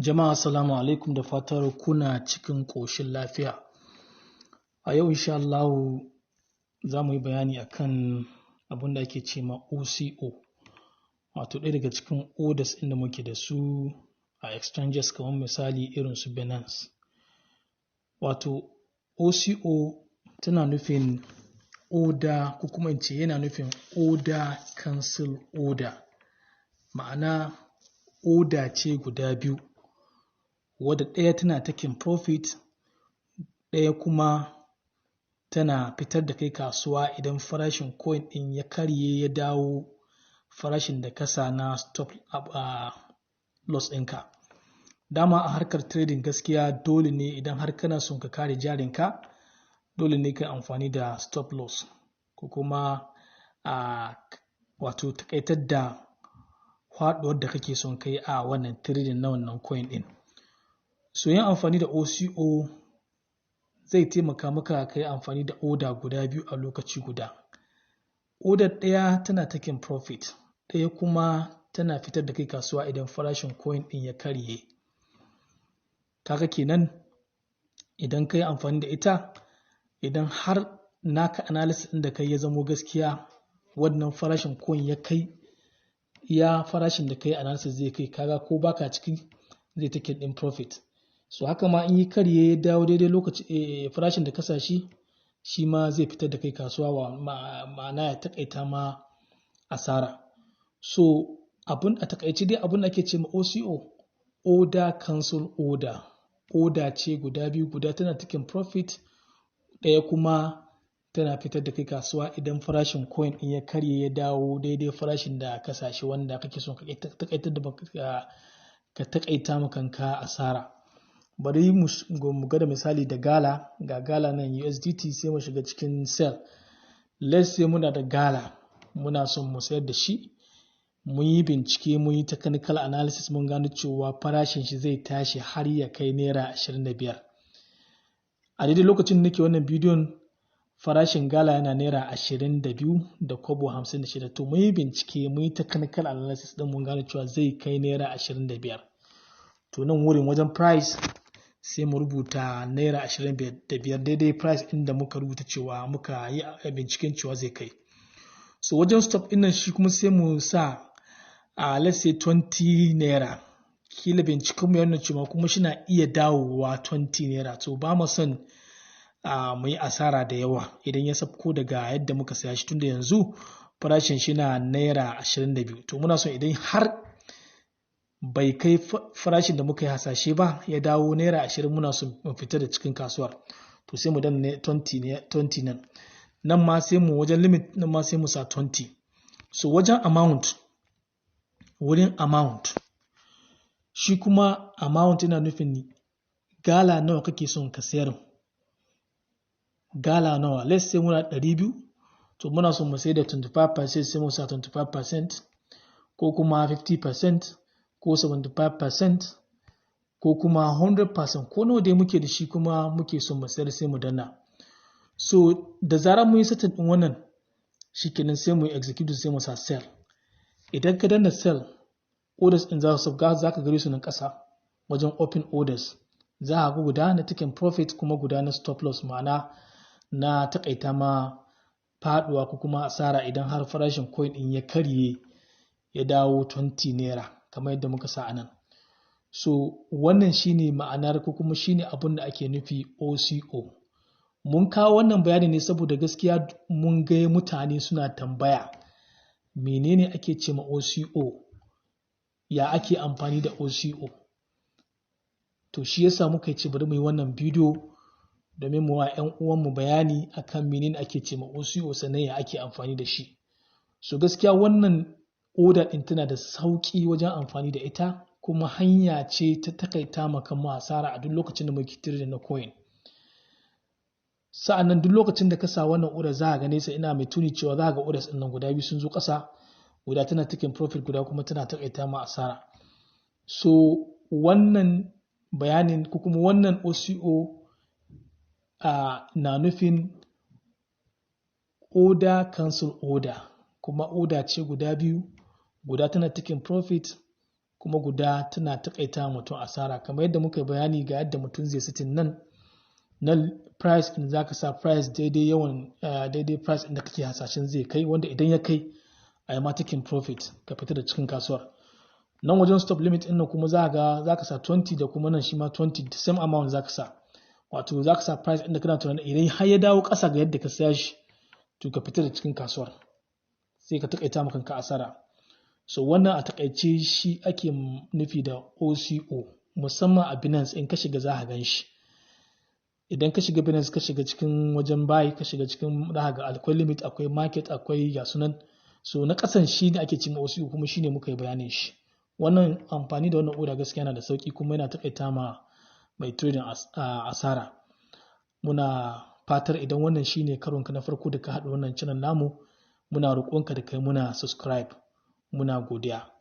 Jama'a assalamu alaikum da fatar kuna cikin ƙoshin lafiya. A yau insha Allah za mu yi bayani akan abin da ake ce ma OCO. Wato ɗaya daga cikin orders inda muke da su a exchanges kamar misali irin su Binance. Wato OCO tana nufin order ko kuma in ce yana nufin order cancel order. Ma'ana order ce guda biyu. Wadda ɗaya tana taking profit, ɗaya kuma tana fitar da kai kasuwa idan farashin coin ɗin ya karye ya dawo farashin da kasa na stop loss ɗinka. Dama a harkar trading gaskiya dole ne idan har kana son ka kare jarinka, dole ne ka amfani da stop loss ko kuma wato takaitar da faɗuwar da kake son kai a wannan trading na wannan coin ɗin. So yin amfani da OCO zai taimaka maka ka yi amfani da order guda biyu a lokaci guda. Order ɗaya tana taking profit, ɗaya kuma tana fitar da kai kasuwa idan farashin coin ɗin ya karye. Kaga kenan idan ka yi amfani da ita, idan har naka analysis ɗin da kai ya zamo gaskiya, wannan farashin coin ya kai iya farashin da kai analysis zai kai, kaga ko baka ciki zai take ɗin profit. So haka ma in yi karye ya dawo daidai lokaci farashin da kasa shi ma zai fitar da kai kasuwa ma'ana ya takaita ma asara. So a takaice dai abin da ake ce ma OCO, order cancel order. Order ce guda biyu, guda tana taking profit, ɗaya kuma tana fitar da kai kasuwa idan farashin coin ɗin ya karye ya dawo daidai farashin da kasashe wanda kake son ka takaita ma kanka asara. Bari mu ga da misali da Gala, ga Gala nan USDT sai mu shiga cikin sell. Let's say muna da Gala, muna son mu sayar da shi, mun yi bincike, mun yi technical analysis, mun gano cewa farashin shi zai tashi har ya kai naira 25. A daidai lokacin da nake wannan bidiyon farashin Gala yana naira 22.56. To mun yi bincike, mun yi technical analysis din mun gano cewa zai kai naira 25. To nan wurin wajen price sai mu rubuta naira 25 daidai price inda muka rubuta cewa muka yi binciken cewa zai kai. So wajen stop ɗin nan shi kuma sai mu sa let's say 20 naira. Kila binciken mu yana cewa kuma shi na iya dawowa 20 naira. To ba mu son mu yi asara da yawa idan ya sabko daga yadda muka saya shi, tunda yanzu farashin shi na naira 22. To muna son idan har bai kai farashin da muka yi hasashe ba ya dawo naira 20, muna son mu fita da cikin kasuwar. To sai mu danna 20 nan. Nan ma sai mu wajen limit nan ma sai mu sa 20. So wajen wurin amount shi kuma amount yana nufin Gala nawa kake son ka sayar. Gala nawa, let's say muna 200, to muna son mu sayar da 25% sai mu sa 25%, ko kuma 50%, ko 75%, ko kuma 100%, ko nawa dai muke da shi kuma muke son mu sayar sai mu danna. So da zarar mun yi setting din wannan shikenan sai mu execute sai mu sa sell. Idan ka danna sell, orders din za ka gare su nan ƙasa wajen open orders. Za a ga guda na taking profit kuma guda na stop loss, ma'ana na takaita ma faduwa ko kuma asara idan har farashin coin din ya karye ya dawo 20 naira kamar yadda muka sa anan. So wannan shine ma'anar ko kuma shine abin da ake nufi OCO. Mun kawo wannan bayani ne saboda gaskiya mun ga mutane suna tambaya menene ake ce ma OCO, ya ake amfani da OCO. To shi yasa muka ce bari mu yi wannan bidiyo domin mu wa 'yan uwanmu bayani akan menene ake ce ma OCO sannan ya ake amfani da shi. So gaskiya wannan order din tana da sauki wajen amfani da ita, kuma hanya ce ta takaita maka asara a duk lokacin da muke trading na coin. Sa'annan duk lokacin da ka sa wannan order za ka gane sai ina mai tuni cewa za ka ga orders din nan guda biyu sun zo ƙasa, guda tana taking profit, guda kuma tana takaita ma asara. So wannan bayanin ko kuma wannan OCO na nufin order cancel order, kuma order ce guda biyu, guda tana taking profit, kuma guda tana takaita mutum asara. Kamar yadda muka bayani ga yadda mutum zai sitin nan na price in zaka sa price daidai yawan daidai price inda kake hasashen zai kai, wanda idan ya kai a yi ma taking profit ka fita da cikin kasuwar. Nan wajen stop limit ɗin nan kuma zaka sa 20 da kuma nan shi ma 20, the same amount zaka sa. Wato zaka sa price inda kana tunanin idan har ya dawo ƙasa ga yadda ka saya shi to ka fita da cikin kasuwar, sai ka takaita maka kanka asara. So wannan a takaice shi ake nufi da OCO, musamman a Binance. In ka shiga za ka gan shi. Idan ka shiga Binance ka shiga cikin wajen buy, ka shiga cikin za ga akwai limit, akwai market, akwai ga sunan. So na ƙasan shi ne ake cewa OCO, kuma shi ne muka yi bayanin shi. Wannan amfani da wannan order gaskiya yana da sauki kuma yana takaita ma mai trading asara. Muna fatar idan wannan shine karonka na farko da ka haɗa wannan channel namu, muna roƙonka da kai muna subscribe. Muna godiya.